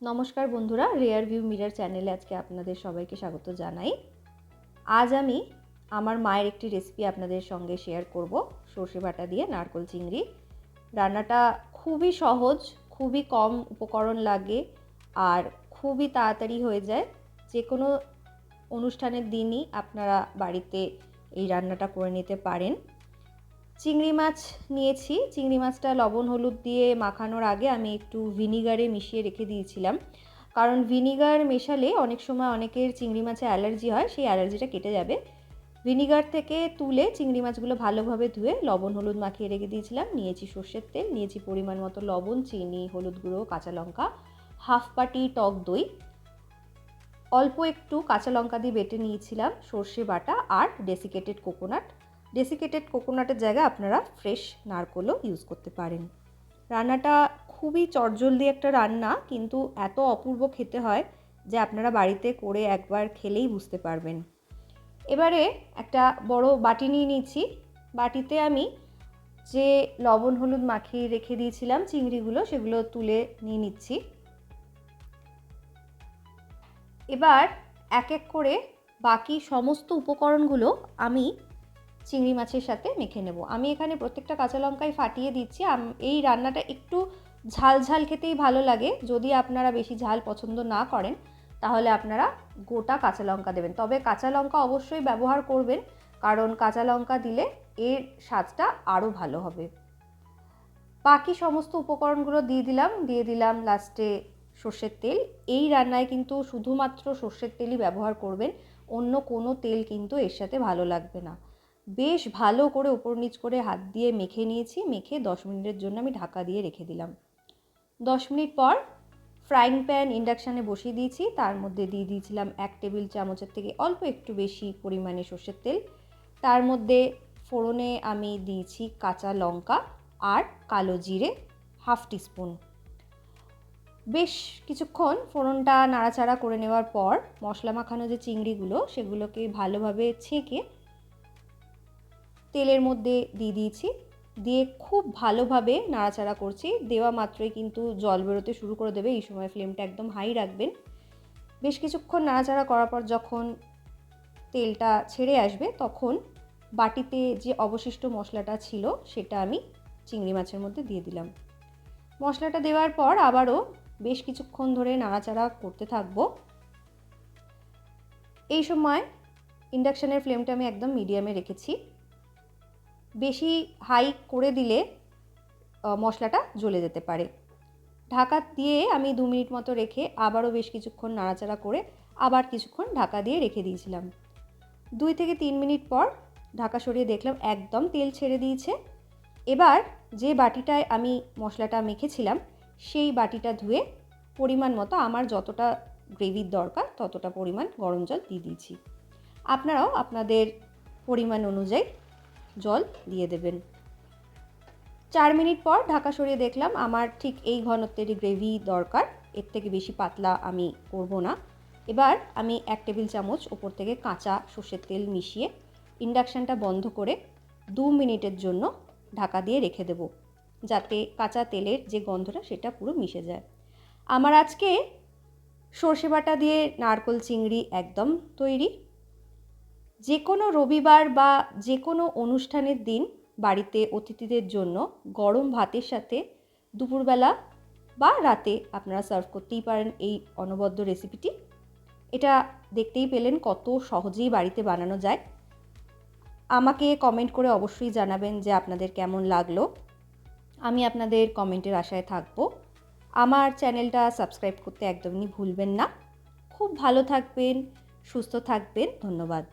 নমস্কার বন্ধুরা, rare view mirror চ্যানেলে আজকে আপনাদের সবাইকে স্বাগত জানাই। আজ আমি আমার মায়ের একটি রেসিপি আপনাদের সঙ্গে শেয়ার করব, সর্ষে বাটা দিয়ে নারকোল চিংড়ি। রান্নাটা খুবই সহজ, খুবই কম উপকরণ লাগে আর খুবই তাড়াতাড়ি হয়ে যায়। যে কোনো অনুষ্ঠানের দিনই আপনারা বাড়িতে এই রান্নাটা করে নিতে পারেন। চিংড়ি মাছ নিয়েছি। চিংড়ি মাছটা লবণ হলুদ দিয়ে মাখানোর আগে আমি একটু ভিনিগারে মিশিয়ে রেখে দিয়েছিলাম, কারণ ভিনিগার মেশালে অনেক সময় অনেকের চিংড়ি মাছে অ্যালার্জি হয়, সেই অ্যালার্জিটা কেটে যাবে। ভিনিগার থেকে তুলে চিংড়ি মাছগুলো ভালোভাবে ধুয়ে লবণ হলুদ মাখিয়ে রেখে দিয়েছিলাম। নিয়েছি সর্ষের তেল, নিয়েছি পরিমাণ মতো লবণ, চিনি, হলুদ গুঁড়ো, কাঁচা লঙ্কা, হাফ বাটি টক দই, অল্প একটু কাঁচা লঙ্কা দিয়ে বেটে নিয়েছিলাম সর্ষে বাটা আর ডেসিকেটেড কোকোনাট। ডেসিকেটেড কোকোনাটের জায়গায় আপনারা ফ্রেশ নারকোলও ইউজ করতে পারেন। রান্নাটা খুবই চটজলদি একটা রান্না, কিন্তু এত অপূর্ব খেতে হয় যে আপনারা বাড়িতে করে একবার খেলেই বুঝতে পারবেন। এবারে একটা বড় বাটি নিয়ে নিচ্ছি। বাটিতে আমি যে লবণ হলুদ মাখিয়ে রেখে দিয়েছিলাম চিংড়িগুলো, সেগুলো তুলে নিয়ে নিচ্ছি। এবার এক এক করে বাকি সমস্ত উপকরণগুলো আমি চিংড়ি মাছের সাথে মেখে নেব। আমি এখানে প্রত্যেকটা কাঁচা লঙ্কাই ফাটিয়ে দিচ্ছি। এই রান্নাটা একটু ঝাল ঝাল খেতেই ভালো লাগে। যদি আপনারা বেশি ঝাল পছন্দ না করেন তাহলে আপনারা গোটা কাঁচা লঙ্কা দেবেন, তবে কাঁচা লঙ্কা অবশ্যই ব্যবহার করবেন, কারণ কাঁচা লঙ্কা দিলে এর স্বাদটা আরও ভালো হবে। বাকি সমস্ত উপকরণগুলো দিয়ে দিলাম লাস্টে সর্ষের তেল। এই রান্নায় কিন্তু শুধুমাত্র সর্ষের তেলই ব্যবহার করবেন, অন্য কোনো তেল কিন্তু এর সাথে ভালো লাগবে না। বেশ ভালো করে উপর নিচ করে হাত দিয়ে মেখে নিয়েছি। মেখে 10 মিনিটের জন্য আমি ঢাকা দিয়ে রেখে দিলাম। 10 মিনিট পর ফ্রাইং প্যান ইন্ডাকশানে বসিয়ে দিয়েছি। তার মধ্যে দিয়ে দিয়েছিলাম 1 টেবিল চামচের থেকে অল্প একটু বেশি পরিমাণে সর্ষের তেল। তার মধ্যে ফোড়নে আমি দিয়েছি কাঁচা লঙ্কা আর কালো জিরে হাফ টিস্পুন। বেশ কিছুক্ষণ ফোড়নটা নাড়াচাড়া করে নেওয়ার পর মশলা মাখানো যে চিংড়িগুলো, সেগুলোকে ভালোভাবে ছেঁকে তেলের মধ্যে দিয়ে দিয়েছি। দিয়ে খুব ভালোভাবে নাড়াচাড়া করছি। দেওয়া মাত্রই কিন্তু জল বেরোতে শুরু করে দেবে, এই সময় ফ্লেমটা একদম হাই রাখবেন। বেশ কিছুক্ষণ নাড়াচাড়া করার পর যখন তেলটা ছেড়ে আসবে, তখন বাটিতে যে অবশিষ্ট মশলাটা ছিল সেটা আমি চিংড়ি মাছের মধ্যে দিয়ে দিলাম। মশলাটা দেওয়ার পর আবারও বেশ কিছুক্ষণ ধরে নাড়াচাড়া করতে থাকবো। এই সময় ইন্ডাকশানের ফ্লেমটা আমি একদম মিডিয়ামে রেখেছি। বেশি হাই করে দিলে মশলাটা জ্বলে যেতে পারে। ঢাকা দিয়ে আমি 2 মিনিট মতো রেখে আবারও বেশ কিছুক্ষণ নাড়াচাড়া করে আবার কিছুক্ষণ ঢাকা দিয়ে রেখে দিয়েছিলাম। 2 থেকে 3 মিনিট পর ঢাকা সরিয়ে দেখলাম একদম তেল ছেড়ে দিয়েছে। এবার যে বাটিটায় আমি মশলাটা মেখেছিলাম সেই বাটিটা ধুয়ে পরিমাণ মতো আমার যতটা গ্রেভির দরকার ততটা পরিমাণ গরম জল দিয়ে দিয়েছি। আপনারাও আপনাদের পরিমাণ অনুযায়ী জল দিয়ে দেবেন। 4 মিনিট পর ঢাকা সরিয়ে দেখলাম আমার ঠিক এই ঘনত্বেরই গ্রেভি দরকার, এর থেকে বেশি পাতলা আমি করব না। এবার আমি 1 টেবিল চামচ ওপর থেকে কাঁচা সর্ষের তেল মিশিয়ে ইন্ডাকশানটা বন্ধ করে 2 মিনিটের জন্য ঢাকা দিয়ে রেখে দেব, যাতে কাঁচা তেলের যে গন্ধটা সেটা পুরো মিশে যায়। আমার আজকে সর্ষে বাটা দিয়ে নারকোল চিংড়ি একদম তৈরি। যে কোনো রবিবার বা যে কোনো অনুষ্ঠানের দিন বাড়িতে অতিথিদের জন্য গরম ভাতের সাথে দুপুরবেলা বা রাতে আপনারা সার্ভ করতেই পারেন এই অনবদ্য রেসিপিটি। এটা দেখতেই পেলেন কত সহজেই বাড়িতে বানানো যায়। আমাকে কমেন্ট করে অবশ্যই জানাবেন যে আপনাদের কেমন লাগলো। আমি আপনাদের কমেন্টের আশায় থাকবো। আমার চ্যানেলটা সাবস্ক্রাইব করতে একদমই ভুলবেন না। খুব ভালো থাকবেন, সুস্থ থাকবেন। ধন্যবাদ।